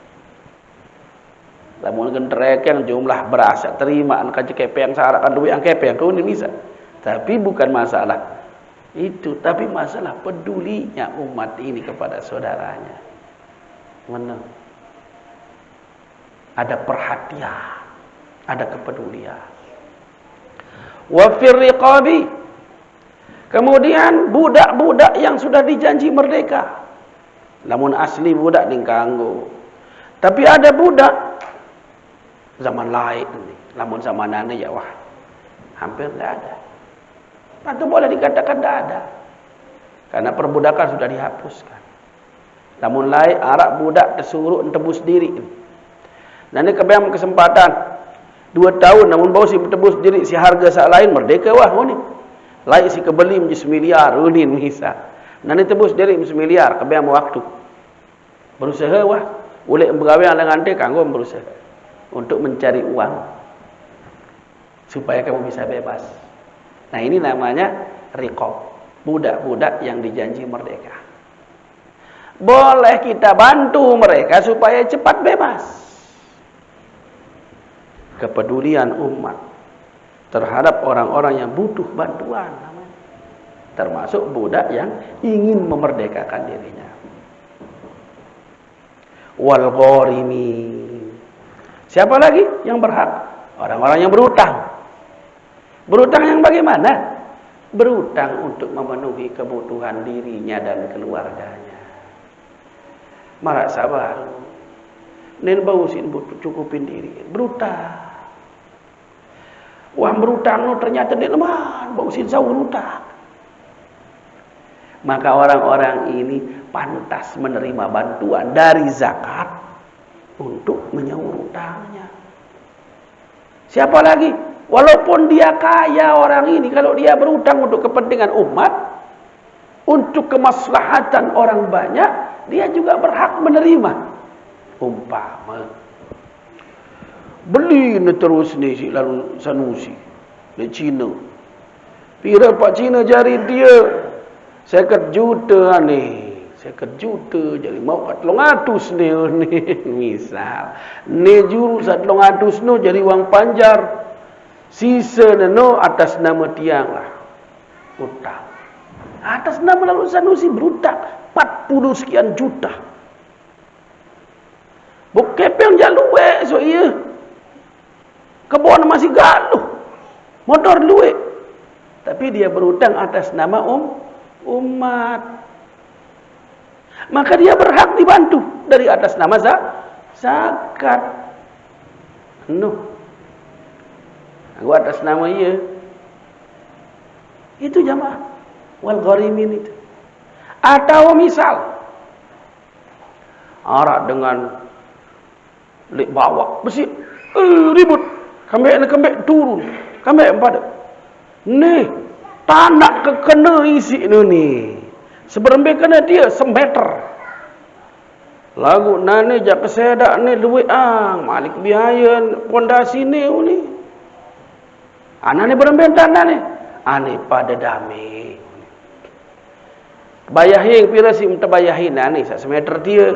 Lamun gentrek yang jumlah berasa terima an kaji kepeng sarakan duit yang kepeng kau ni bisa. Tapi bukan masalah itu, tapi masalah pedulinya umat ini kepada saudaranya. Mana? Ada perhatian, ada kepedulian. Wa fir riqabi. Kemudian budak-budak yang sudah dijanji merdeka. Namun asli budak dingkanggo. Tapi ada budak zaman lain ni, namun zaman nana ya wah, hampir tidak ada. Atau boleh dikatakan tidak ada, karena perbudakan sudah dihapuskan. Namun lain Arab budak tersuruh tebus diri. Nana kebang kesempatan 2 tahun, namun bau si tebus diri si harga sak lain merdeka wah ni. Lain si kebeli menjadi miliar unin misal. Nana tebus diri 1 miliar kebang waktu. Berusaha wah, boleh bergawe dengan dia kanggo berusaha untuk mencari uang. supaya kamu bisa bebas. Nah, ini namanya riqab, budak-budak yang dijanji merdeka. Boleh kita bantu mereka supaya cepat bebas. Kepedulian umat terhadap orang-orang yang butuh bantuan, termasuk budak yang ingin memerdekakan dirinya. Wal gharimin. Siapa lagi yang berhak? Orang-orang yang berutang. Berutang yang bagaimana? Berutang untuk memenuhi kebutuhan dirinya dan keluarganya. Marak sabar. Nen bausin cukupin diri. Berutang. Wah, berutang no ternyata nen lemah, bausin jauh berutang. Maka orang-orang ini pantas menerima bantuan dari zakat untuk menyaur utangnya. Siapa lagi? Walaupun dia kaya orang ini, kalau dia berutang untuk kepentingan umat, untuk kemaslahatan orang banyak, dia juga berhak menerima. Umpama beli terus ni si lalu Sanusi di Cina. Pira Pak Cina jari dia 50 juta ni. 50 juta jadi mau kat 300 ni misal. Ni juru 300 no jadi wang panjar. Sisa no atas nama tiang lah. Utang. Atas nama lalu Sanusi berutang 40 sekian juta. Bukep yang jaluwe so iya. Kebun masih galuh. Motor luwe. Tapi dia berutang atas nama umat. Maka dia berhak dibantu dari atas nama zakat. Aku atas nama ia. Itu jamaah. Wal gharimin itu. Atau misal arak dengan lek bawa besi ribut kambek turun kambek pada ni tanah kekena isi ni seberembe kena dia semeter lagu nane jak kesedak ni duit malik biaya pondasi ni anane berembe tanah ni ane pada dami bayahin pira si minta bayahin ane sak semeter dia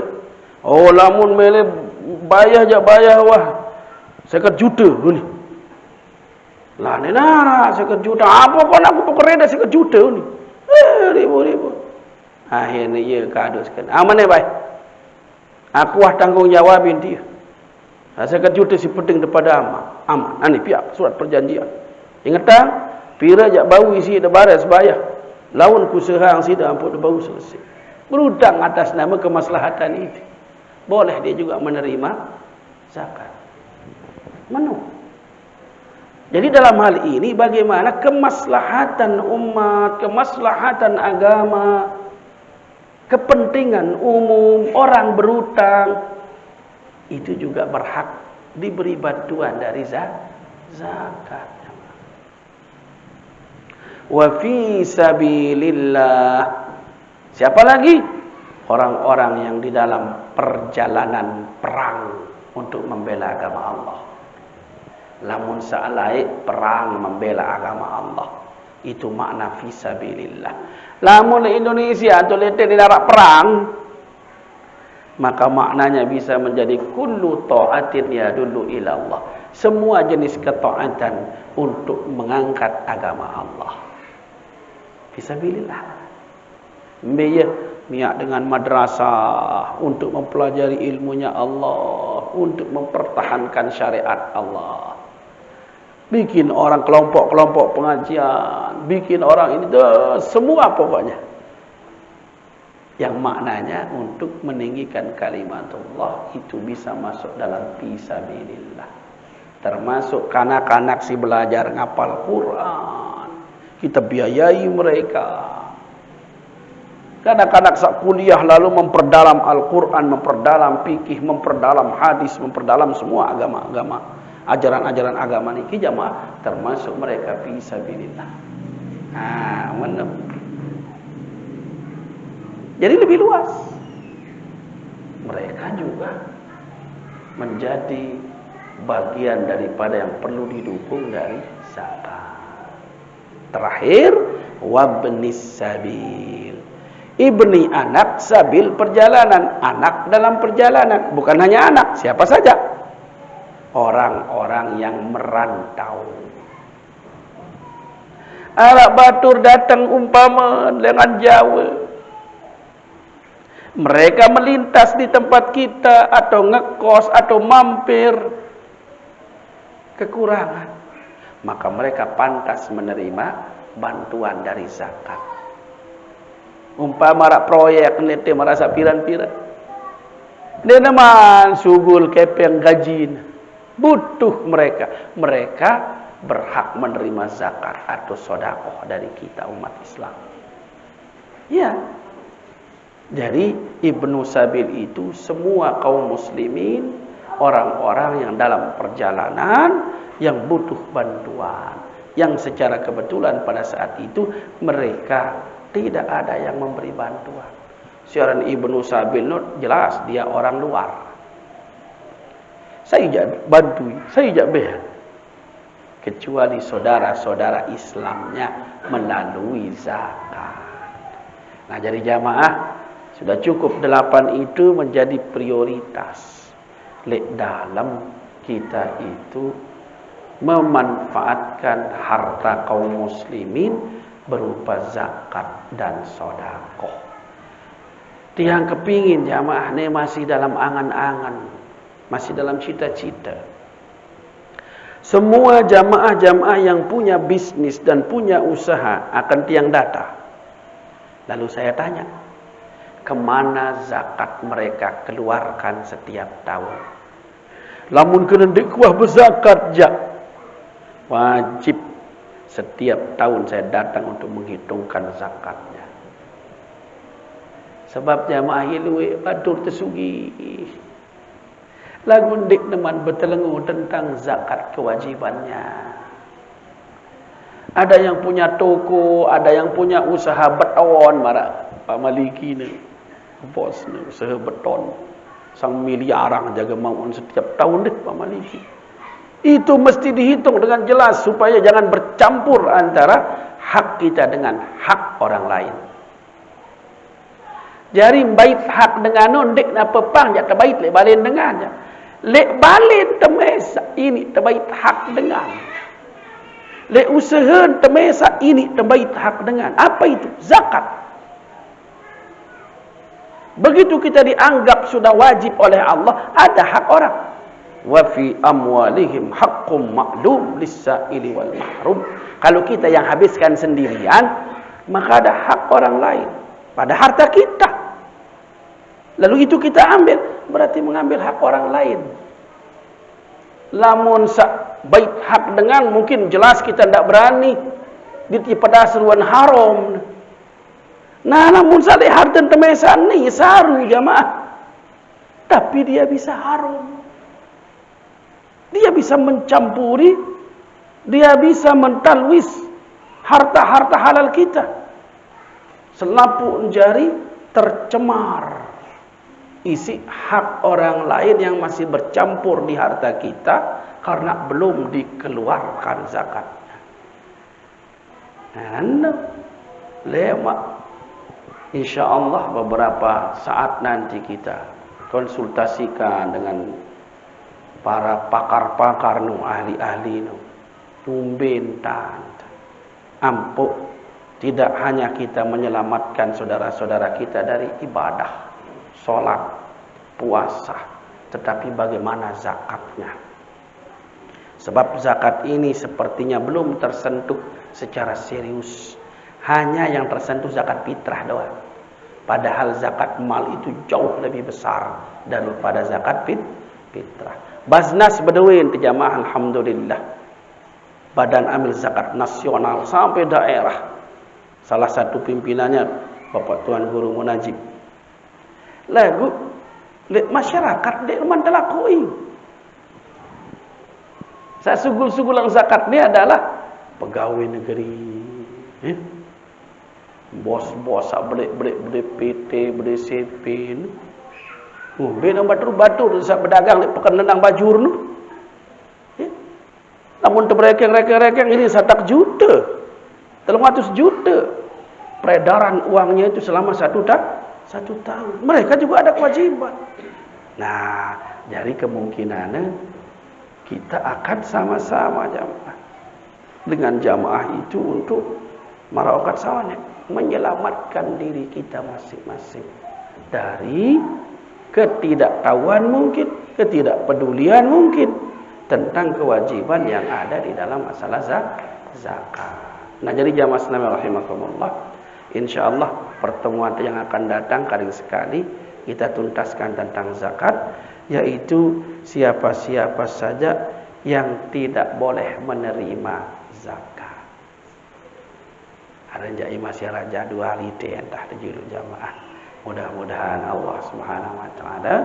lamun mele bayah jak bayah wah 50 juta ni. Lah ni nara 50 juta. Apa pun aku pekereda 50 juta ni. Ribu. Akhirnya ia kaduskan. Mana baik? Aku tanggung jawabin dia. 50 juta si penting daripada aman. Ani pihak surat perjanjian. Ingat tak? Pira jak bau isi dah baras bayah. Lawan ku serang sida ampun bau selesai. Berutang atas nama kemaslahatan itu. Boleh dia juga menerima zakat. Menu. Jadi dalam hal ini bagaimana kemaslahatan umat, kemaslahatan agama, kepentingan umum, orang berutang itu juga berhak diberi bantuan dari zakat. Wa fi sabilillah. Siapa lagi? Orang-orang yang di dalam perjalanan perang untuk membela agama Allah. Lamun sa'alai perang membela agama Allah. Itu makna fisabilillah. Lamun di Indonesia atau letek di darat perang, maka maknanya bisa menjadi kullu ta'atin ya dulu ila Allah. Semua jenis ketaatan untuk mengangkat agama Allah. Fisabilillah. Niat dengan madrasah untuk mempelajari ilmunya Allah, untuk mempertahankan syariat Allah. Bikin orang kelompok-kelompok pengajian, bikin orang ini semua pokoknya. Yang maknanya untuk meninggikan kalimat Allah itu bisa masuk dalam fisabilillah. Termasuk kanak-kanak si belajar ngapal Quran. Kita biayai mereka. Kanak-kanak sak kuliah lalu memperdalam Al-Quran, memperdalam fikih, memperdalam hadis, memperdalam semua agama-agama. Ajaran-ajaran agama niki jamaah termasuk mereka fisabilillah. Mana? Jadi lebih luas. Mereka juga menjadi bagian daripada yang perlu didukung dari zakat. Terakhir, wabnis sabil. Ibni anak, sabil perjalanan, anak dalam perjalanan, bukan hanya anak, siapa saja. Orang-orang yang merantau. Arab Batur datang umpama dengan Jawa. Mereka melintas di tempat kita atau ngekos atau mampir kekurangan, maka mereka pantas menerima bantuan dari zakat. Umpama rak proyek nete merasa piran-piran, dia naman sugul kepeng gaji, butuh mereka berhak menerima zakat atau sedekah dari kita umat Islam. Ya. Jadi Ibnu Sabil itu semua kaum muslimin, orang-orang yang dalam perjalanan yang butuh bantuan, yang secara kebetulan pada saat itu mereka tidak ada yang memberi bantuan. Seorang Ibnu Sabil jelas dia orang luar. Saya tidak bantu, saya tidak bayar. Kecuali saudara-saudara Islamnya melalui zakat. Nah, jadi jamaah sudah cukup 8 itu menjadi prioritas. Lek dalam kita itu memanfaatkan harta kaum muslimin berupa zakat dan sedekah. Tiang kepingin jamaah ini masih dalam angan-angan, masih dalam cita-cita. Semua jamaah-jamaah yang punya bisnis dan punya usaha akan tiang data. Lalu saya tanya, kemana zakat mereka keluarkan setiap tahun? Lamun kena dikuah berzakat jak, wajib setiap tahun saya datang untuk menghitungkan zakatnya. Sebab jamaah ilmu Batur tersugi. Lagu dik teman bertelengu tentang zakat kewajibannya. Ada yang punya toko, ada yang punya usaha beton marah Pak Maliki ni. Bos ni usaha beton. Sang miliaran jaga maun setiap tahun dek Pak Maliki. Itu mesti dihitung dengan jelas supaya jangan bercampur antara hak kita dengan hak orang lain. Jadi bait hak dengan ndek na pepang jak terbait lek balin dengannya. Lek balin temesa ini terbait hak dengan. Lek usaha temesa ini terbait hak dengan. Apa itu? Zakat. Begitu kita dianggap sudah wajib oleh Allah, ada hak orang. Wa fi amwalihim haqqum ma'lum lis-sa'ili wal mahrum. Kalau kita yang habiskan sendirian, maka ada hak orang lain pada harta kita. Lalu itu kita ambil, berarti mengambil hak orang lain. Lamun bait hak dengan mungkin jelas kita tidak berani ditipada seruan haram. Nah, namun salih harta temesan ni saru jamaah. Tapi dia bisa haram. Dia bisa mencampuri, dia bisa mentalwis harta-harta halal kita. Selaput jari tercemar. Isi hak orang lain yang masih bercampur di harta kita karena belum dikeluarkan zakatnya. Nah, lemak. InsyaAllah beberapa saat nanti kita konsultasikan dengan para pakar-pakar nu ahli-ahli nu tumbentan ampuk tidak hanya kita menyelamatkan saudara-saudara kita dari ibadah salat puasa, tetapi bagaimana zakatnya. Sebab zakat ini sepertinya belum tersentuh secara serius. Hanya yang tersentuh zakat fitrah doang. Padahal zakat mal itu jauh lebih besar daripada zakat fitrah. Basnas Beduin jamaah alhamdulillah. Badan amil zakat nasional sampai daerah. Salah satu pimpinannya Bapak Tuan Guru Munajib. Lagu masyarakat dek mantelakui. Saya sugul-sugulang zakat ni adalah pegawai negeri. Bos-bos belik PT, belik CP. Bina batur-batur sa berdagang lek pekan lenang bajur nu. amun teberekeng-rekeng ini 1 juta, 300 juta peredaran uangnya itu selama 1 tahun. Mereka juga ada kewajiban. Nah, dari kemungkinannya kita akan sama-sama jamaah dengan jamaah itu untuk maraokat sawannya, menyelamatkan diri kita masing-masing dari ketidaktahuan mungkin, ketidakpedulian mungkin tentang kewajiban yang ada di dalam masalah zakat. Nah, jadi jamaah sekalian rahimakumullah, insyaallah pertemuan yang akan datang kali sekali kita tuntaskan tentang zakat, yaitu siapa-siapa saja yang tidak boleh menerima zakat. Ada masih raja 2 hari entah dijulu jamaah. Mudah-mudahan Allah Subhanahu wa taala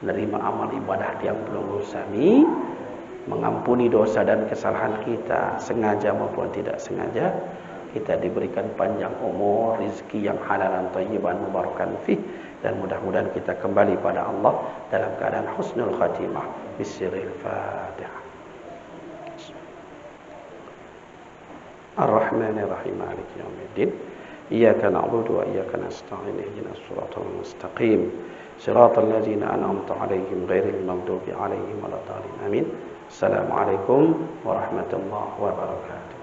menerima amal ibadah yang belum usami, mengampuni dosa dan kesalahan kita sengaja maupun tidak sengaja. Kita diberikan panjang umur, rezeki yang halalan thayyiban mubarakan fih, dan mudah-mudahan kita kembali pada Allah dalam keadaan husnul khatimah. Bismillahil Fatihah. Ar-Rahmanir Rahim, Maliki yaumiddin. Iyyaka na'budu wa iyyaka nasta'in. Ihdinas siratal mustaqim. Siratal ladzina an'amta 'alaihim ghairil maghdubi 'alaihim waladdallin. Amin. Assalamualaikum warahmatullahi wabarakatuh.